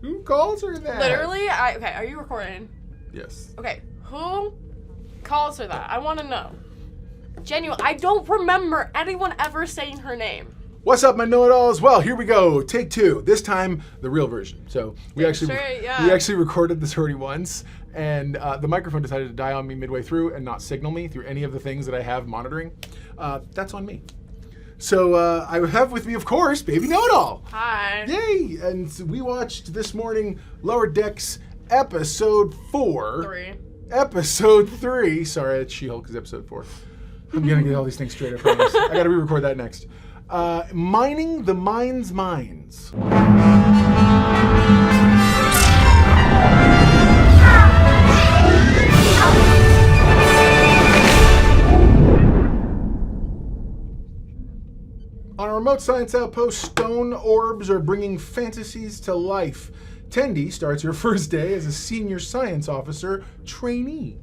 Who calls her that? Literally, okay, are you recording? Yes. Okay, who calls her that? I want to know. Genuine, I don't remember anyone ever saying her name. What's up, my know-it-alls? Well, here we go. Take two. This time, the real version. So we actually recorded this already once, and the microphone decided to die on me midway through and not signal me through any of the things that I have monitoring. That's on me. So I have with me, of course, Baby Know-It-All. Hi. Yay! And we watched this morning Lower Decks episode 4. 3. Episode 3. Sorry, it's She-Hulk is episode 4. I'm gonna get all these things straight, I promise. I gotta re-record that next. Mining the Mind's Minds. On a remote science outpost, stone orbs are bringing fantasies to life. Tendi starts her first day as a Senior Science Officer Trainee.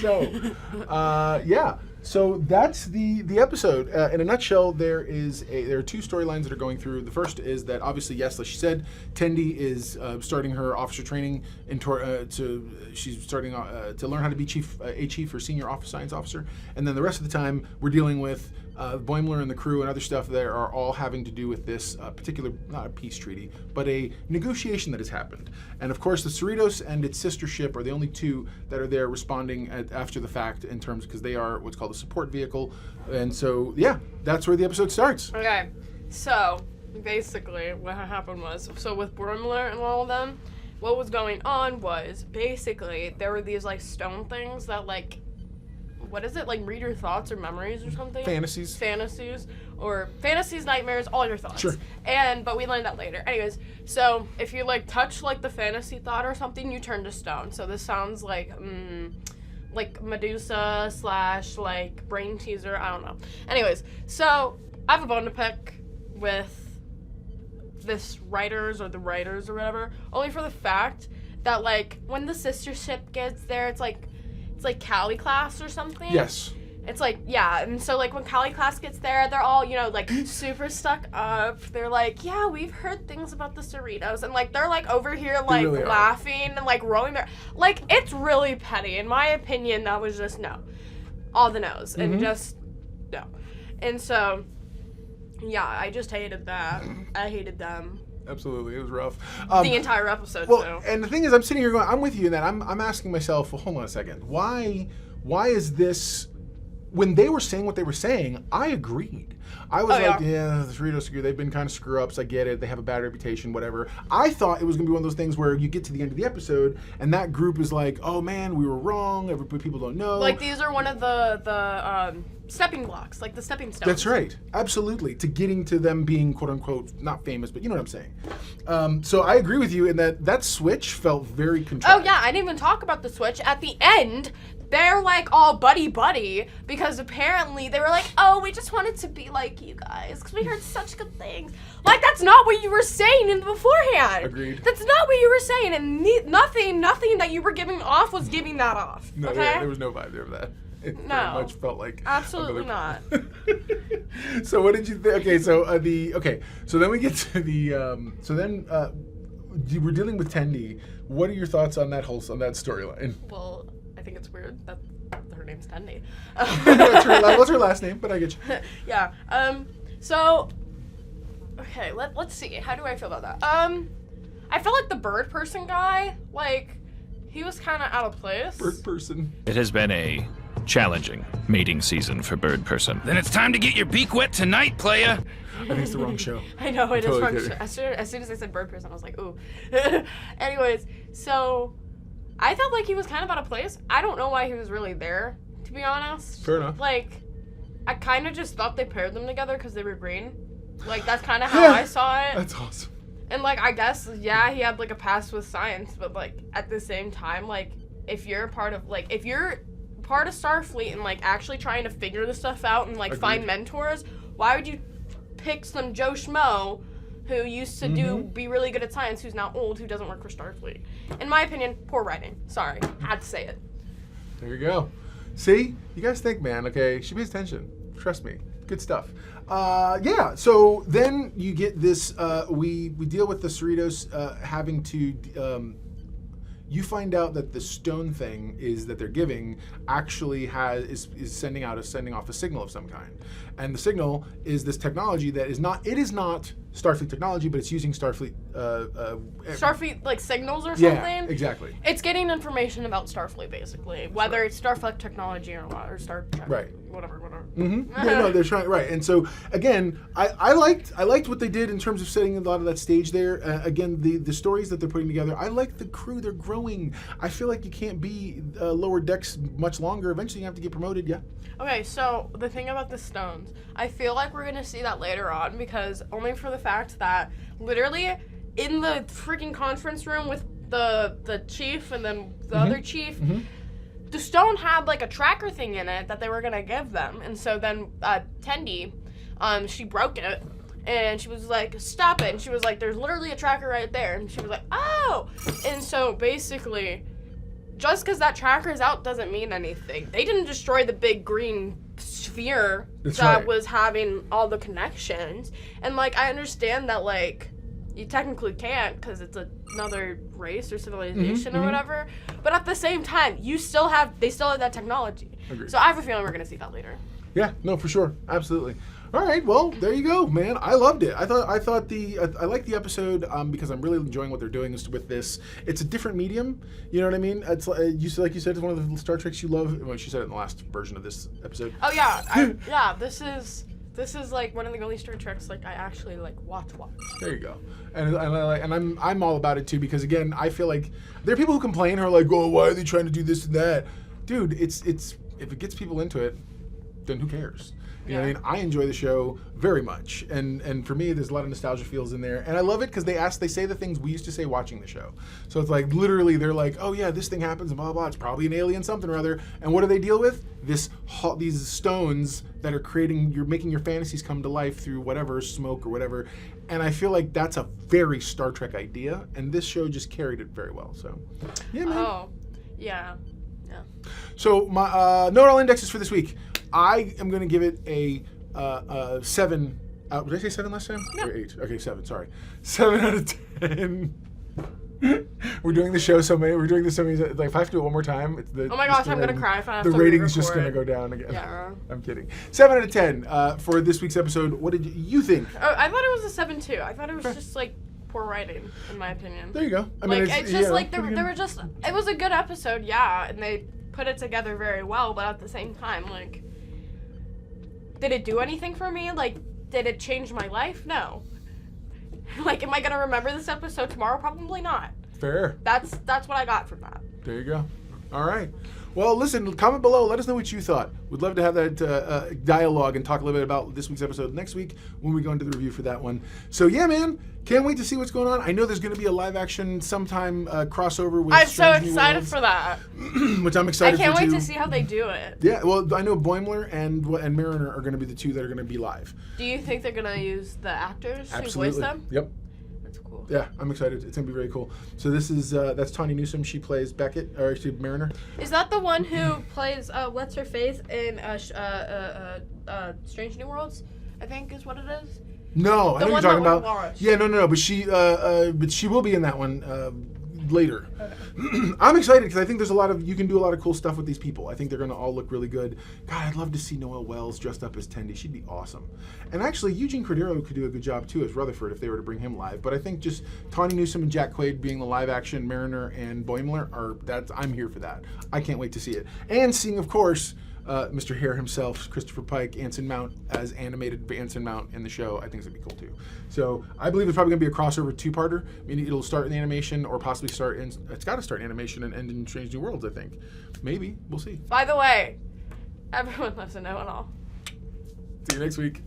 So, yeah. So that's the episode. In a nutshell, there are two storylines that are going through. The first is that obviously, yes, like she said, Tendi is starting her officer training she's starting to learn how to be chief or senior science officer. And then the rest of the time, we're dealing with Boimler and the crew and other stuff that are all having to do with this particular, not a peace treaty, but a negotiation that has happened. And of course, the Cerritos and its sister ship are the only two that are there responding after the fact in terms, because they are what's called a support vehicle. And so, yeah, that's where the episode starts. Okay, so basically what happened was, so with Boimler and all of them, what was going on was basically there were these like stone things that like, what is it, like read your thoughts or memories or something? Fantasies, nightmares, all your thoughts. Sure. But we learned that later. Anyways, so if you like touch like the fantasy thought or something, you turn to stone. So this sounds like Medusa / like brain teaser. I don't know. Anyways, so I have a bone to pick with the writers or whatever, only for the fact that like when the sister ship gets there, it's like Cali class or something. Yes. It's like, yeah, and so like when Cali class gets there, they're all, like super stuck up. They're like, yeah, we've heard things about the Cerritos, and like they're like over here like really laughing and like rolling their, like it's really petty. In my opinion, that was just no. All the no's and just no. And so, yeah, I just hated that. I hated them. Absolutely, it was rough. The entire episode, too. And the thing is, I'm sitting here going, I'm with you in that. I'm asking myself, well, hold on a second. Why is this... When they were saying what they were saying, I agreed. I was yeah, the Cerritos, they've been kind of screw-ups. I get it. They have a bad reputation, whatever. I thought it was going to be one of those things where you get to the end of the episode, and that group is like, oh, man, we were wrong. People don't know. Like, these are one of the stepping blocks, like the stepping stones. That's right. Absolutely. To getting to them being, quote-unquote, not famous, but you know what I'm saying. So I agree with you in that switch felt very contrived. Oh, yeah. I didn't even talk about the switch. At the end... They're like all buddy because apparently they were like, oh, we just wanted to be like you guys because we heard such good things. Like, that's not what you were saying in beforehand. Agreed. That's not what you were saying, and nothing that you were giving off was giving that off. No, okay? There was no vibe there of that. It very much felt like absolutely not. So what did you think? Okay, so so then we get to the we're dealing with Tendi. What are your thoughts on that storyline? Well, I think it's weird that her name's Tendi. What's her last name? But I get you. Yeah. So, okay, let's see. How do I feel about that? I felt like the bird person guy, like, he was kind of out of place. Bird person. It has been a challenging mating season for bird person. Then it's time to get your beak wet tonight, playa. I think it's the wrong show. I know, it is wrong show. As soon as I said bird person, I was like, ooh. Anyways, so... I felt like he was kind of out of place. I don't know why he was really there, to be honest. Fair enough. Like, I kind of just thought they paired them together because they were green. Like, that's kind of how I saw it. That's awesome. And, like, I guess, yeah, he had, like, a past with science, but, like, at the same time, like, if you're part of Starfleet and, like, actually trying to figure this stuff out and, like, find mentors, why would you pick some Joe Schmo who used to be really good at science, who's now old, who doesn't work for Starfleet? In my opinion, poor writing. Sorry, had to say it. There you go. See? You guys think, man, okay? She pays attention. Trust me. Good stuff. Yeah, so then you get this, we deal with the Cerritos having to, you find out that the stone thing that they're giving actually is sending off a signal of some kind. And the signal is this technology that is not Starfleet technology, but it's using Starfleet Starfleet like signals or something. Yeah, exactly. It's getting information about Starfleet basically, whether it's Starfleet technology or what, or Star Trek, right? Whatever. Mm-hmm. Yeah, no, they're trying right. And so again, I liked what they did in terms of setting a lot of that stage there. Again, the stories that they're putting together. I like the crew. They're growing. I feel like you can't be lower decks much longer. Eventually, you have to get promoted. Yeah. Okay, so the thing about the stones, I feel like we're gonna see that later on because only for the fact that literally in the freaking conference room with the chief and then the other chief, the stone had like a tracker thing in it that they were gonna give them, and so then Tendi, she broke it. And she was like, stop it. And she was like, there's literally a tracker right there. And she was like, oh. And so basically, just because that tracker is out doesn't mean anything. They didn't destroy the big green sphere that was having all the connections. And, like, I understand that, like, you technically can't because it's another race or civilization or whatever. But at the same time, they still have that technology. Agreed. So I have a feeling we're going to see that later. Yeah, no, for sure. Absolutely. All right, well, there you go, man. I loved it. I liked the episode because I'm really enjoying what they're doing with this. It's a different medium. You know what I mean? It's like you said, it's one of the Star Treks you love. Well, she said it in the last version of this episode. Oh yeah, This is like one of the only Star Treks like I actually like watch. There you go. And I'm all about it too because again, I feel like there are people who complain who are like, oh, why are they trying to do this and that? Dude, it's if it gets people into it, then who cares? You know what I mean? I enjoy the show very much, and for me, there's a lot of nostalgia feels in there, and I love it because they say the things we used to say watching the show. So it's like literally, they're like, oh yeah, this thing happens, and blah blah blah. It's probably an alien something or other. And what do they deal with? These stones that are making your fantasies come to life through whatever smoke or whatever. And I feel like that's a very Star Trek idea, and this show just carried it very well. So yeah, man. Oh, yeah. So my know-it-all indexes for this week. I am going to give it a 7. Did I say 7 last time? No. Or 8? Okay, 7. Sorry, 7 out of 10. We're doing the show so many. We're doing this so many. Like if I have to do it one more time, oh my gosh, I'm gonna cry if I have to. The rating's just gonna go down again. Yeah. I'm kidding. 7 out of 10 for this week's episode. What did you think? Oh, I thought it was a 7 too. I thought it was just like poor writing, in my opinion. There you go. I mean, it's just like they were just. It was a good episode, yeah, and they put it together very well. But at the same time, like, did it do anything for me? Like, did it change my life? No. Like, am I gonna remember this episode tomorrow? Probably not. Fair. That's what I got from that. There you go. All right. Well, listen, comment below. Let us know what you thought. We'd love to have that dialogue and talk a little bit about this week's episode next week when we go into the review for that one. So, yeah, man. Can't wait to see what's going on. I know there's going to be a live action sometime crossover with I'm so Strange New excited Worlds, for that. which I'm excited for, I can't wait too. to see how they do it. Yeah, well, I know Boimler and Mariner are going to be the two that are going to be live. Do you think they're going to use the actors who voice them? Yep. That's cool. Yeah, I'm excited. It's going to be very cool. So this is, that's Tawny Newsome. She plays Beckett, or actually Mariner. Is that the one who plays, what's her face in Strange New Worlds? I think is what it is. No, I know what you're talking about. Watch. Yeah, no, but she will be in that one later. Okay. I'm excited because I think there's you can do a lot of cool stuff with these people. I think they're going to all look really good. God, I'd love to see Noelle Wells dressed up as Tendi. She'd be awesome. And actually, Eugene Cordero could do a good job too as Rutherford if they were to bring him live. But I think just Tawny Newsome and Jack Quaid being the live action Mariner and Boimler I'm here for that. I can't wait to see it. And seeing, of course, Mr. Hare himself, Christopher Pike, Anson Mount as animated Anson Mount in the show. I think it's going to be cool too. So I believe it's probably going to be a crossover two-parter. I mean, it'll start in the animation or possibly it's got to start in animation and end in Strange New Worlds, I think. Maybe. We'll see. By the way, everyone loves to know it all. See you next week.